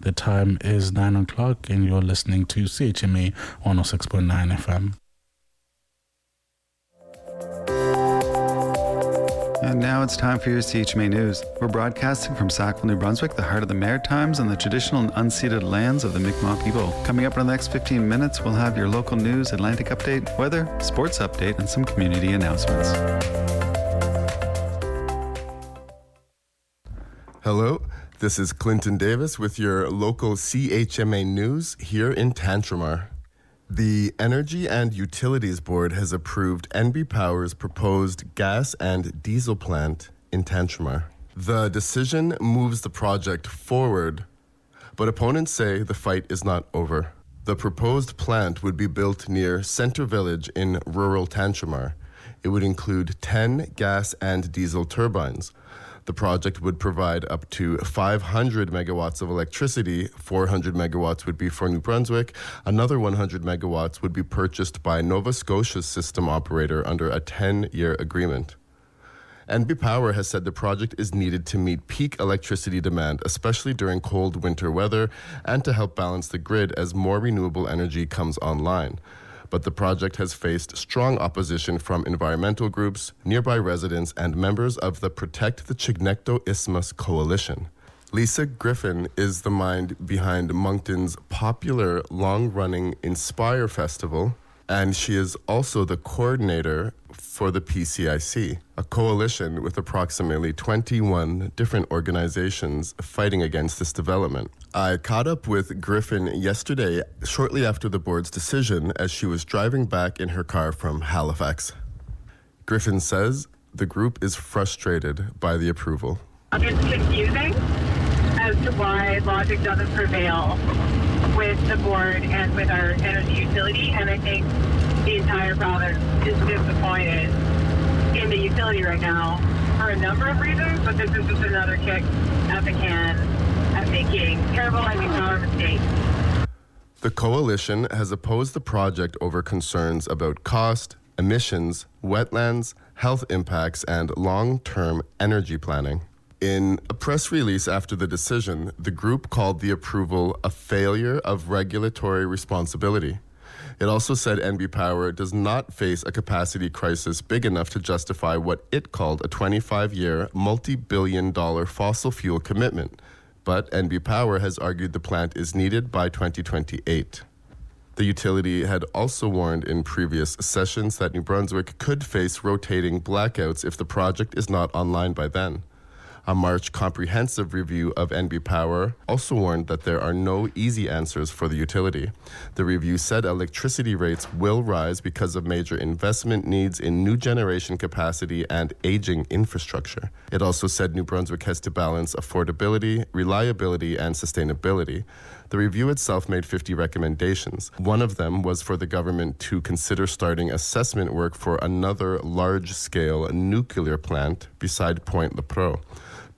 The time is 9 o'clock and you're listening to CHMA 106.9 FM. And now it's time for your CHMA News. We're broadcasting from Sackville, New Brunswick, the heart of the Maritimes and the traditional and unceded lands of the Mi'kmaq people. Coming up in the next 15 minutes, we'll have your local news, Atlantic update, weather, sports update, and some community announcements. Hello, this is Clinton Davis with your local CHMA News here in Tantramar. The Energy and Utilities Board has approved NB Power's proposed gas and diesel plant in Tantramar. The decision moves the project forward, but opponents say the fight is not over. The proposed plant would be built near Centre Village in rural Tantramar. It would include 10 gas and diesel turbines. The project would provide up to 500 megawatts of electricity. 400 megawatts would be for New Brunswick. Another 100 megawatts would be purchased by Nova Scotia's system operator under a 10-year agreement. NB Power has said the project is needed to meet peak electricity demand, especially during cold winter weather, and to help balance the grid as more renewable energy comes online. But the project has faced strong opposition from environmental groups, nearby residents, and members of the Protect the Chignecto Isthmus Coalition. Lisa Griffin is the mind behind Moncton's popular long-running Inspire Festival, and she is also the coordinator for the PCIC, a coalition with approximately 21 different organizations fighting against this development. I caught up with Griffin yesterday, shortly after the board's decision, as she was driving back in her car from Halifax. Griffin says the group is frustrated by the approval. It's confusing as to why logic doesn't prevail with the board and with our energy utility, and I think the entire province is disappointed in the utility right now for a number of reasons, but this is just another kick at the can at making terrible power mistakes. The coalition has opposed the project over concerns about cost, emissions, wetlands, health impacts, and long-term energy planning. In a press release after the decision, the group called the approval a failure of regulatory responsibility. It also said NB Power does not face a capacity crisis big enough to justify what it called a 25-year, multi-billion-dollar fossil fuel commitment. But NB Power has argued the plant is needed by 2028. The utility had also warned in previous sessions that New Brunswick could face rotating blackouts if the project is not online by then. A March comprehensive review of NB Power also warned that there are no easy answers for the utility. The review said electricity rates will rise because of major investment needs in new generation capacity and aging infrastructure. It also said New Brunswick has to balance affordability, reliability, and sustainability. The review itself made 50 recommendations. One of them was for the government to consider starting assessment work for another large-scale nuclear plant beside Point Lepreau.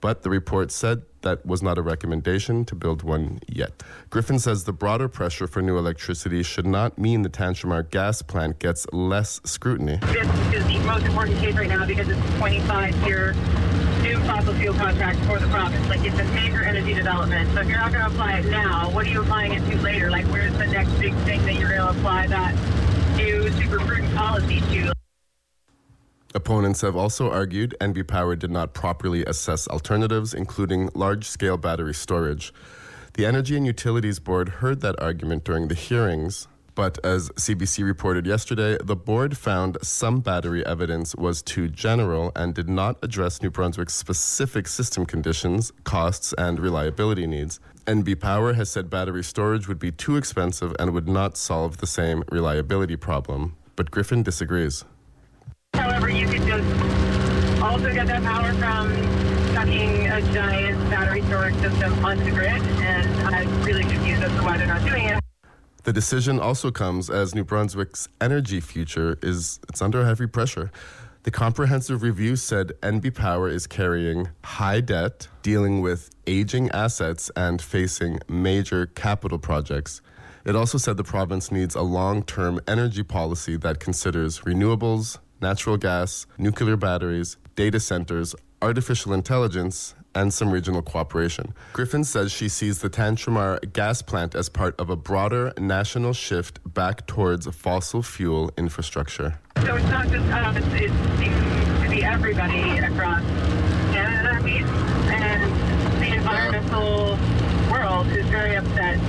But the report said that was not a recommendation to build one yet. Griffin says the broader pressure for new electricity should not mean the Tantramar gas plant gets less scrutiny. This is the most important case right now because it's a 25-year new fossil fuel contract for the province. Like, it's a major energy development. So if you're not going to apply it now, what are you applying it to later? Like, where's the next big thing that you're going to apply that new super prudent policy to? Opponents have also argued NB Power did not properly assess alternatives, including large-scale battery storage. The Energy and Utilities Board heard that argument during the hearings, but as CBC reported yesterday, the board found some battery evidence was too general and did not address New Brunswick's specific system conditions, costs, and reliability needs. NB Power has said battery storage would be too expensive and would not solve the same reliability problem, but Griffin disagrees. However, you could just also get that power from sucking a giant battery storage system onto the grid, and I'm really confused as to why they're not doing it. The decision also comes as New Brunswick's energy future is under heavy pressure. The comprehensive review said NB Power is carrying high debt, dealing with aging assets, and facing major capital projects. It also said the province needs a long-term energy policy that considers renewables, natural gas, nuclear batteries, data centers, artificial intelligence, and some regional cooperation. Griffin says she sees the Tantramar gas plant as part of a broader national shift back towards fossil fuel infrastructure. So it's not just us, it seems to be everybody across Canada, I mean, and the environmental world is very upset.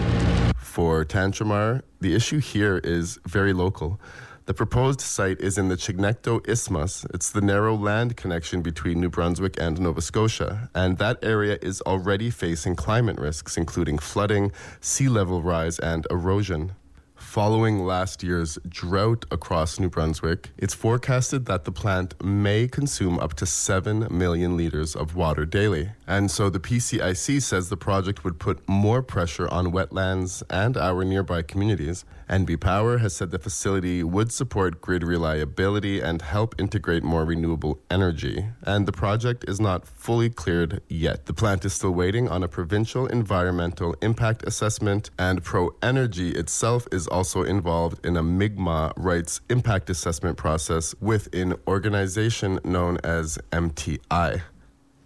For Tantramar, the issue here is very local. The proposed site is in the Chignecto Isthmus. It's the narrow land connection between New Brunswick and Nova Scotia, and that area is already facing climate risks, including flooding, sea level rise, and erosion. Following last year's drought across New Brunswick, it's forecasted that the plant may consume up to 7 million liters of water daily. And so the PCIC says the project would put more pressure on wetlands and our nearby communities. NB Power has said the facility would support grid reliability and help integrate more renewable energy. And the project is not fully cleared yet. The plant is still waiting on a provincial environmental impact assessment, and Pro Energy itself is also involved in a Mi'kmaq rights impact assessment process with an organization known as MTI.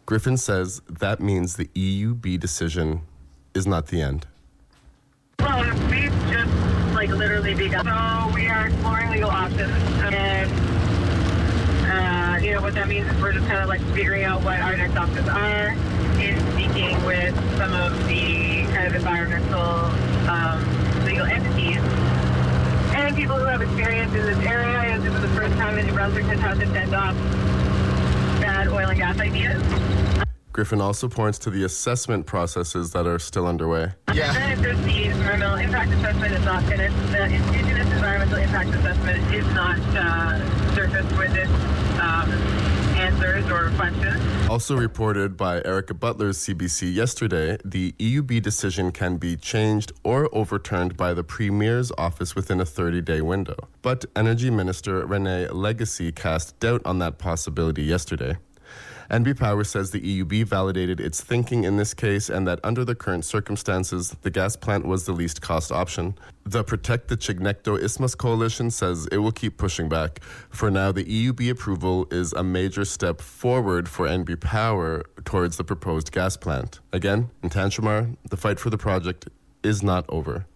Griffin says that means the EUB decision is not the end. Well, we've just literally begun. So we are exploring legal options, and what that means is we're just kind of figuring out what our next options are in speaking with some of the kind of environmental legal entities and people who have experience in this area. And this is the first time that New Brunswick has had to send off bad oil and gas ideas. Griffin also points to the assessment processes that are still underway. Yeah. The environmental impact assessment is not finished. The Indigenous environmental impact assessment is not surfaced with its answers or questions. Also reported by Erica Butler's CBC yesterday, the EUB decision can be changed or overturned by the Premier's office within a 30-day window. But Energy Minister Renee Legacy cast doubt on that possibility yesterday. NB Power says the EUB validated its thinking in this case and that under the current circumstances, the gas plant was the least cost option. The Protect the Chignecto Isthmus Coalition says it will keep pushing back. For now, the EUB approval is a major step forward for NB Power towards the proposed gas plant. Again, in Tantramar, the fight for the project is not over.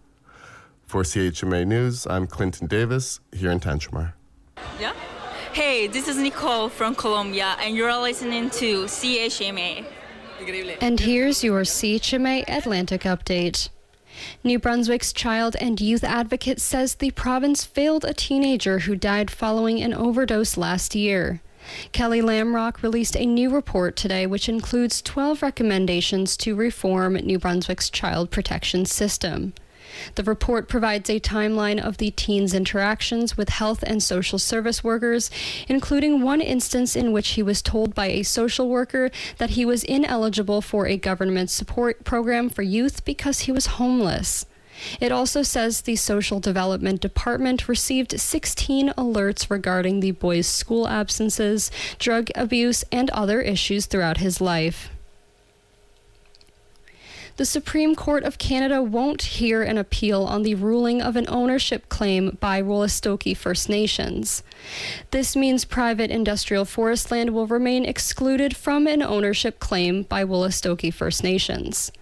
For CHMA News, I'm Clinton Davis, here in Tantramar. Yeah. Hey, this is Nicole from Colombia, and you're listening to CHMA. And here's your CHMA Atlantic update. New Brunswick's child and youth advocate says the province failed a teenager who died following an overdose last year. Kelly Lamrock released a new report today which includes 12 recommendations to reform New Brunswick's child protection system. The report provides a timeline of the teen's interactions with health and social service workers, including one instance in which he was told by a social worker that he was ineligible for a government support program for youth because he was homeless. It also says the Social Development Department received 16 alerts regarding the boy's school absences, drug abuse, and other issues throughout his life. The Supreme Court of Canada won't hear an appeal on the ruling of an ownership claim by Wolastoqey First Nations. This means private industrial forest land will remain excluded from an ownership claim by Wolastoqey First Nations.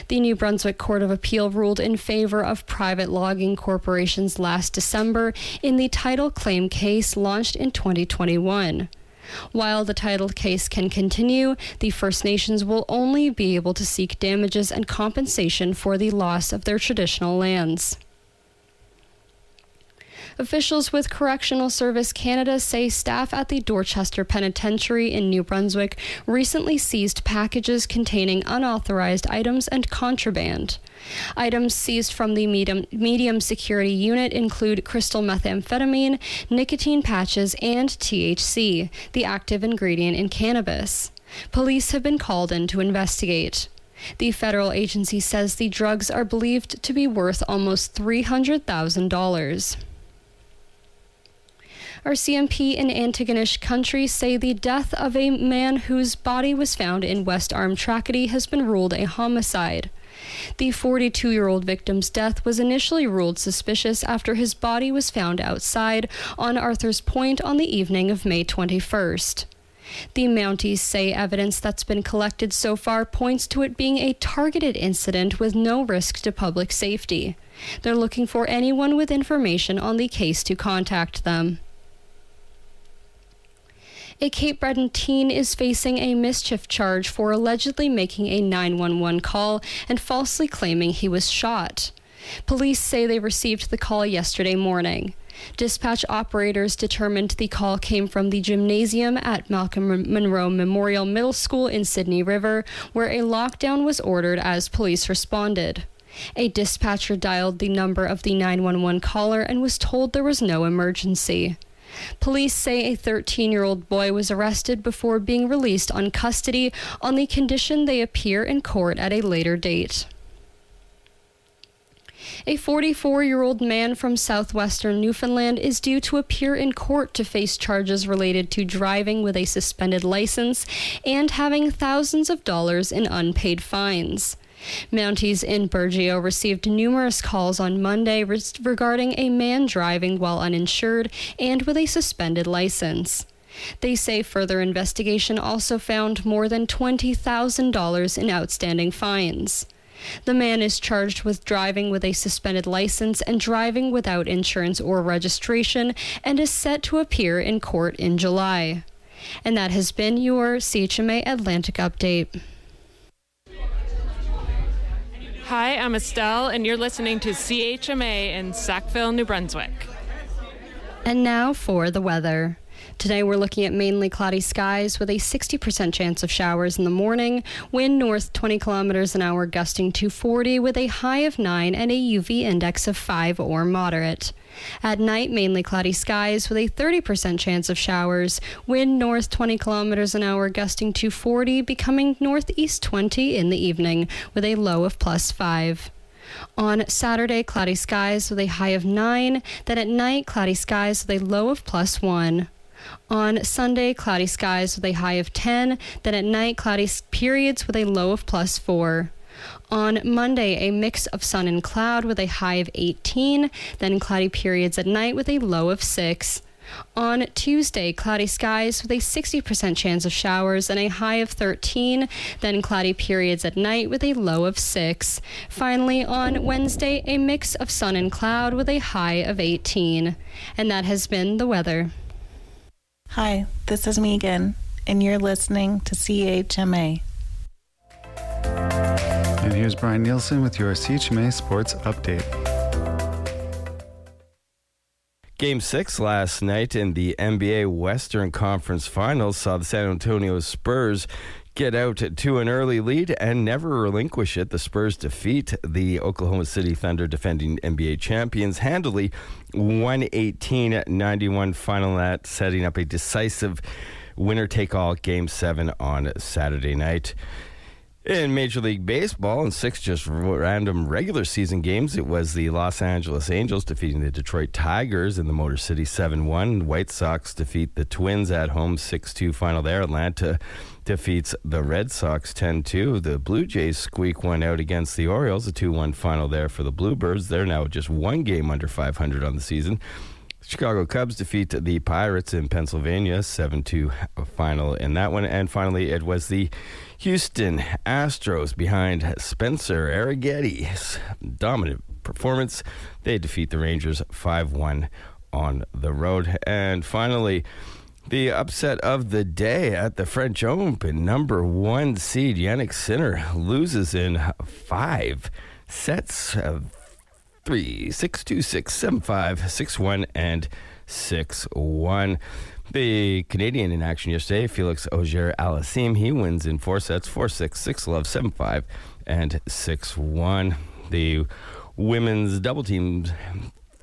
The New Brunswick Court of Appeal ruled in favor of private logging corporations last December in the title claim case launched in 2021. While the title case can continue, the First Nations will only be able to seek damages and compensation for the loss of their traditional lands. Officials with Correctional Service Canada say staff at the Dorchester Penitentiary in New Brunswick recently seized packages containing unauthorized items and contraband. Items seized from the medium security unit include crystal methamphetamine, nicotine patches, and THC, the active ingredient in cannabis. Police have been called in to investigate. The federal agency says the drugs are believed to be worth almost $300,000. RCMP in Antigonish Country say the death of a man whose body was found in West Arm Tracadie has been ruled a homicide. The 42-year-old victim's death was initially ruled suspicious after his body was found outside on Arthur's Point on the evening of May 21st. The Mounties say evidence that's been collected so far points to it being a targeted incident with no risk to public safety. They're looking for anyone with information on the case to contact them. A Cape Breton teen is facing a mischief charge for allegedly making a 911 call and falsely claiming he was shot. Police say they received the call yesterday morning. Dispatch operators determined the call came from the gymnasium at Malcolm Monroe Memorial Middle School in Sydney River, where a lockdown was ordered as police responded. A dispatcher dialed the number of the 911 caller and was told there was no emergency. Police say a 13-year-old boy was arrested before being released on custody on the condition they appear in court at a later date. A 44-year-old man from southwestern Newfoundland is due to appear in court to face charges related to driving with a suspended license and having thousands of dollars in unpaid fines. Mounties in Burgeo received numerous calls on Monday regarding a man driving while uninsured and with a suspended license. They say further investigation also found more than $20,000 in outstanding fines. The man is charged with driving with a suspended license and driving without insurance or registration and is set to appear in court in July. And that has been your CHMA Atlantic Update. Hi, I'm Estelle, and you're listening to CHMA in Sackville, New Brunswick. And now for the weather. Today we're looking at mainly cloudy skies with a 60% chance of showers in the morning, wind north 20 kilometers an hour gusting to 40 with a high of 9 and a UV index of 5 or moderate. At night, mainly cloudy skies with a 30% chance of showers, wind north 20 kilometers an hour gusting to 40, becoming northeast 20 in the evening with a low of +5. On Saturday, cloudy skies with a high of 9, then at night, cloudy skies with a low of +1. On Sunday, cloudy skies with a high of 10, then at night, cloudy periods with a low of +4. On Monday, a mix of sun and cloud with a high of 18, then cloudy periods at night with a low of 6. On Tuesday, cloudy skies with a 60% chance of showers and a high of 13, then cloudy periods at night with a low of 6. Finally, on Wednesday, a mix of sun and cloud with a high of 18. And that has been the weather. Hi, this is Megan, and you're listening to CHMA. And here's Brian Nielsen with your CHMA Sports Update. Game 6 last night in the NBA Western Conference Finals saw the San Antonio Spurs get out to an early lead and never relinquish it. The Spurs defeat the Oklahoma City Thunder, defending NBA champions, handily 118-91 final net, setting up a decisive winner-take-all Game 7 on Saturday night. In Major League Baseball, in 6 just random regular season games, it was the Los Angeles Angels defeating the Detroit Tigers in the Motor City 7-1. White Sox defeat the Twins at home 6-2 final there. Atlanta defeats the Red Sox 10-2. The Blue Jays squeak one out against the Orioles, a 2-1 final there for the Bluebirds. They're now just one game under 500 on the season. Chicago Cubs defeat the Pirates in Pennsylvania, 7-2 final in that one. And finally, it was the Houston Astros behind Spencer Arrigetti's dominant performance. They defeat the Rangers 5-1 on the road. And finally, the upset of the day at the French Open. Number 1 seed Yannick Sinner loses in 5 sets of 3, 6-2, 6-7-5, 6-1, and 6-1. The Canadian in action yesterday, Felix Auger-Aliassime, he wins in 4 sets, 4-6, 6-love, 7-5, and 6-1. The women's double team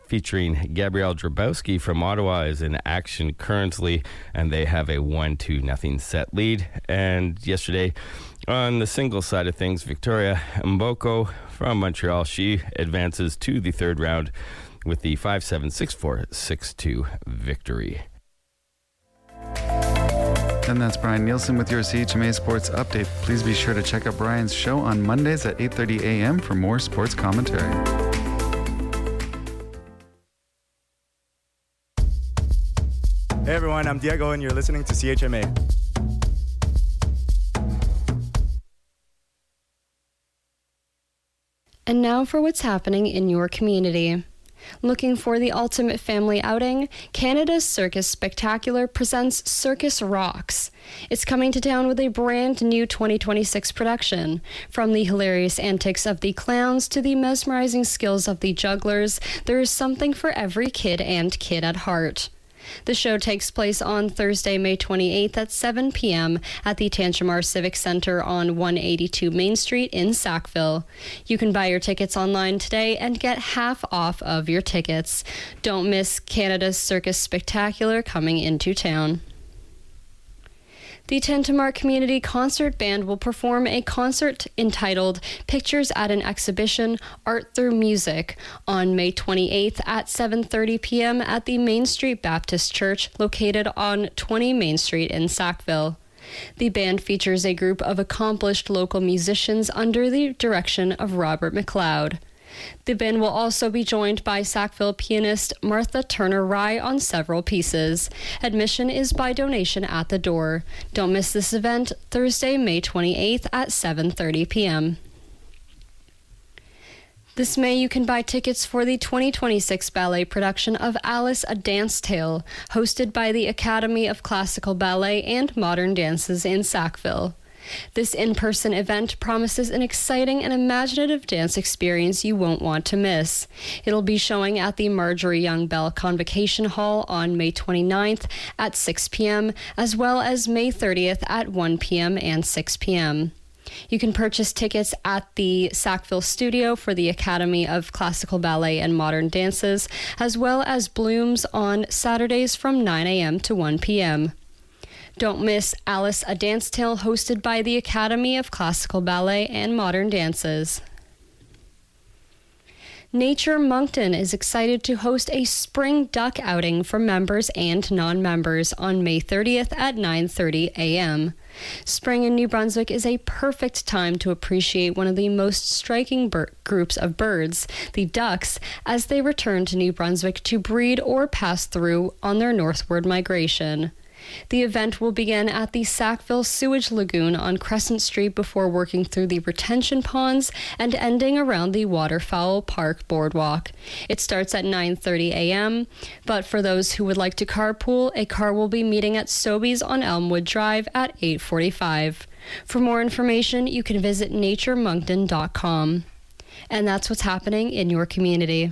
featuring Gabrielle Drabowski from Ottawa is in action currently, and they have a 1-0 set lead. And yesterday, on the singles side of things, Victoria Mboko from Montreal, she advances to the third round with the 5-7, 6-4, 6-2 victory. And that's Brian Nielsen with your CHMA Sports Update. Please be sure to check out Brian's show on Mondays at 8:30 a.m. for more sports commentary. Hey everyone, I'm Diego and you're listening to CHMA. And now for what's happening in your community. Looking for the ultimate family outing? Canada's Circus Spectacular presents Circus Rocks. It's coming to town with a brand new 2026 production. From the hilarious antics of the clowns to the mesmerizing skills of the jugglers, there is something for every kid and kid at heart. The show takes place on Thursday, May 28th at 7 p.m. at the Tantramar Civic Center on 182 Main Street in Sackville. You can buy your tickets online today and get half off of your tickets. Don't miss Canada's Circus Spectacular coming into town. The Tantramar Community Concert Band will perform a concert entitled Pictures at an Exhibition, Art Through Music on May 28th at 7:30 p.m. at the Main Street Baptist Church located on 20 Main Street in Sackville. The band features a group of accomplished local musicians under the direction of Robert McLeod. The band will also be joined by Sackville pianist Martha Turner-Rye on several pieces. Admission is by donation at the door. Don't miss this event, Thursday, May 28th at 7:30 p.m. This May, you can buy tickets for the 2026 ballet production of Alice, A Dance Tale, hosted by the Academy of Classical Ballet and Modern Dances in Sackville. This in-person event promises an exciting and imaginative dance experience you won't want to miss. It'll be showing at the Marjorie Young Bell Convocation Hall on May 29th at 6 p.m., as well as May 30th at 1 p.m. and 6 p.m. You can purchase tickets at the Sackville studio for the Academy of Classical Ballet and Modern Dances, as well as Blooms on Saturdays from 9 a.m. to 1 p.m. Don't miss Alice, A Dance Tale, hosted by the Academy of Classical Ballet and Modern Dances. Nature Moncton is excited to host a spring duck outing for members and non-members on May 30th at 9:30 a.m. Spring in New Brunswick is a perfect time to appreciate one of the most striking groups of birds, the ducks, as they return to New Brunswick to breed or pass through on their northward migration. The event will begin at the Sackville Sewage Lagoon on Crescent Street before working through the retention ponds and ending around the Waterfowl Park Boardwalk. It starts at 9:30 a.m., but for those who would like to carpool, a car will be meeting at Sobeys on Elmwood Drive at 8:45. For more information, you can visit naturemoncton.com. And that's what's happening in your community.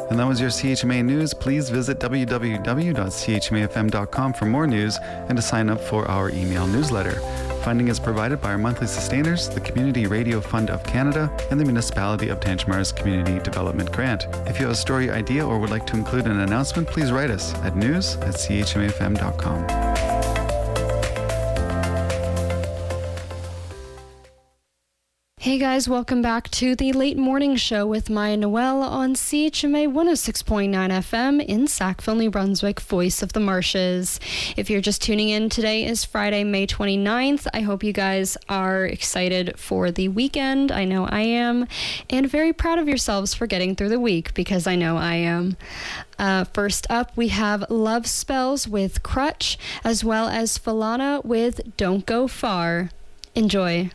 And that was your CHMA News. Please visit www.chmafm.com for more news and to sign up for our email newsletter. Funding is provided by our monthly sustainers, the Community Radio Fund of Canada, and the Municipality of Tantramar's Community Development Grant. If you have a story idea or would like to include an announcement, please write us at news@chmafm.com. Hey guys, welcome back to the Late Morning Show with Maya Noel on CHMA 106.9 FM in Sackville, New Brunswick, Voice of the Marshes. If you're just tuning in, today is Friday, May 29th. I hope you guys are excited for the weekend. I know I am. And very proud of yourselves for getting through the week, because I know I am. First up, we have Love Spells with Crutch, as well as Falana with Don't Go Far. Enjoy.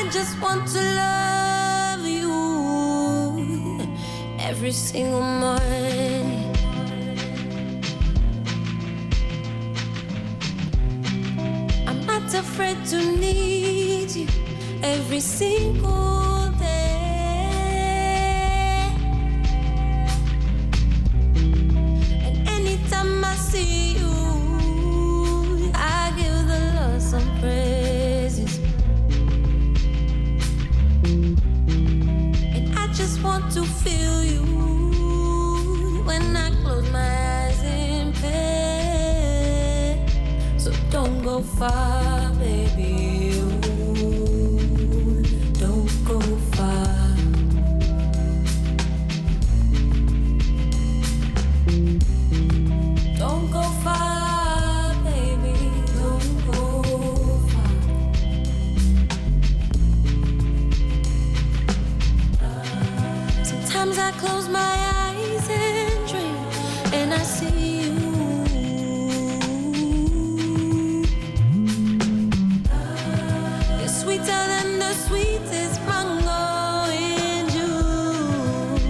I just want to love you every single morning. I'm not afraid to need you every single day. And anytime I see you, I give the Lord some praises. And I just want to feel you when I close my eyes in pain. So don't go far, baby. Ooh, don't go far. Don't go far, baby. Don't go far. Sometimes I close my eyes and dream, and I see you. You're sweeter than the sweetest mango in June.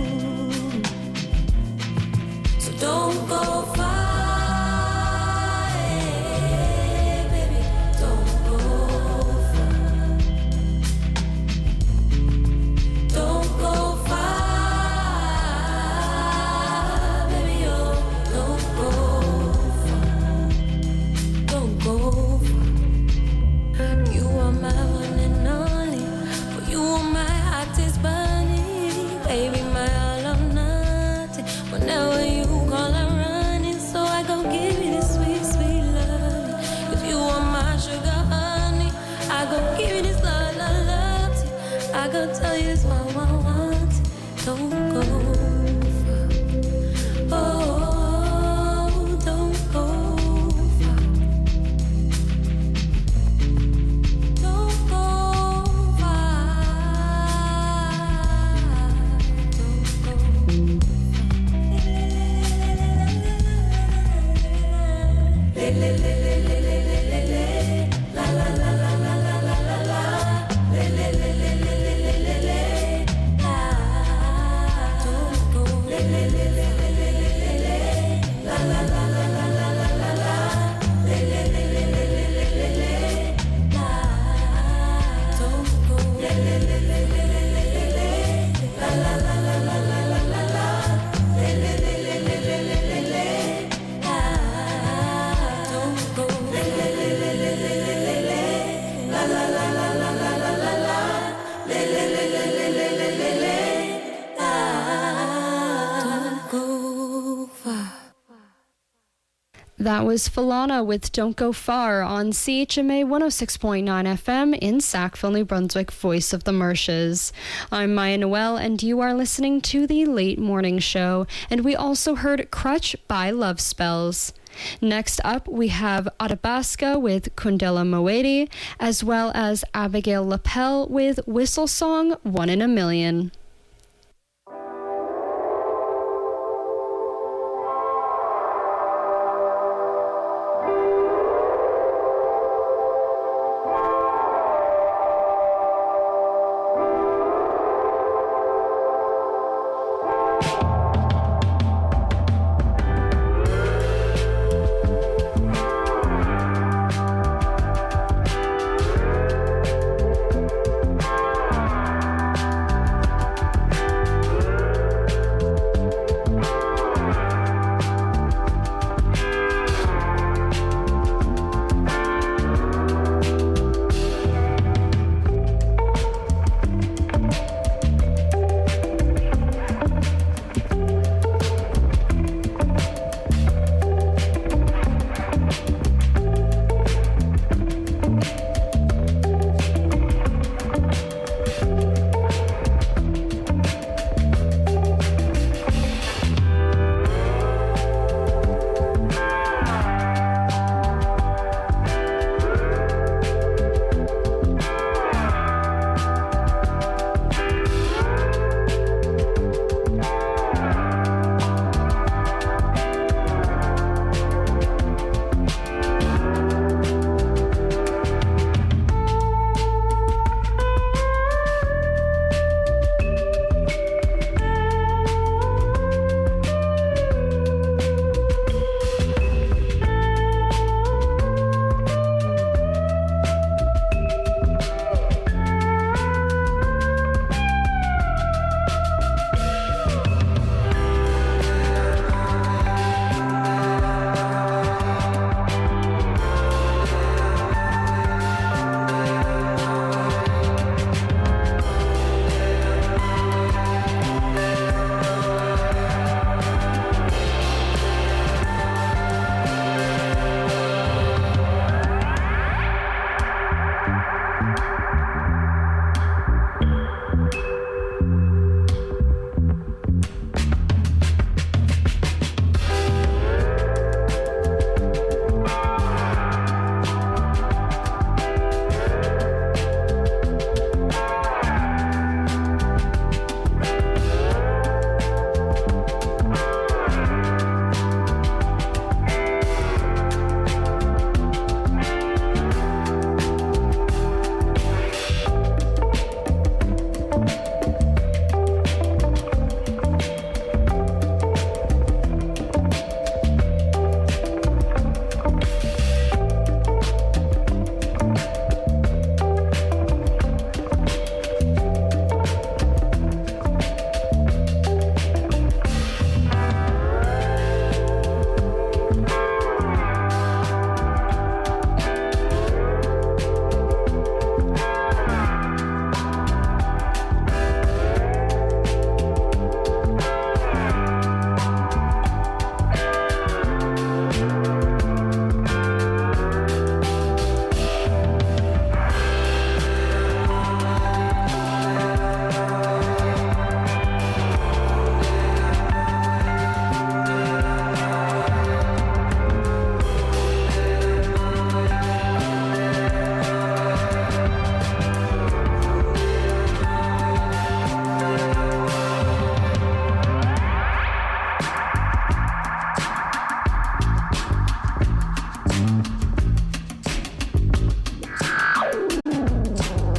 So don't go far, baby. Don't go far. Don't go far, baby. Oh, don't go far. Don't go far. You are my one and only. For you are my hottest burning, baby, my all or nothing. Whenever you call, I'm running, so I go give you this sweet, sweet love. If you are my sugar, honey, I go give you this love, love, love. I go tell you this what I want. Don't go far. Oh, don't go far. Don't go That was Falana with Don't Go Far on CHMA 106.9 FM in Sackville, New Brunswick, Voice of the Marshes. I'm Maya Noel, and you are listening to the Late Morning Show, and we also heard Crutch by Love Spells. Next up, we have Athabasca with Kundela Moedi, as well as Abigail Lapel with Whistle Song 1 in a Million.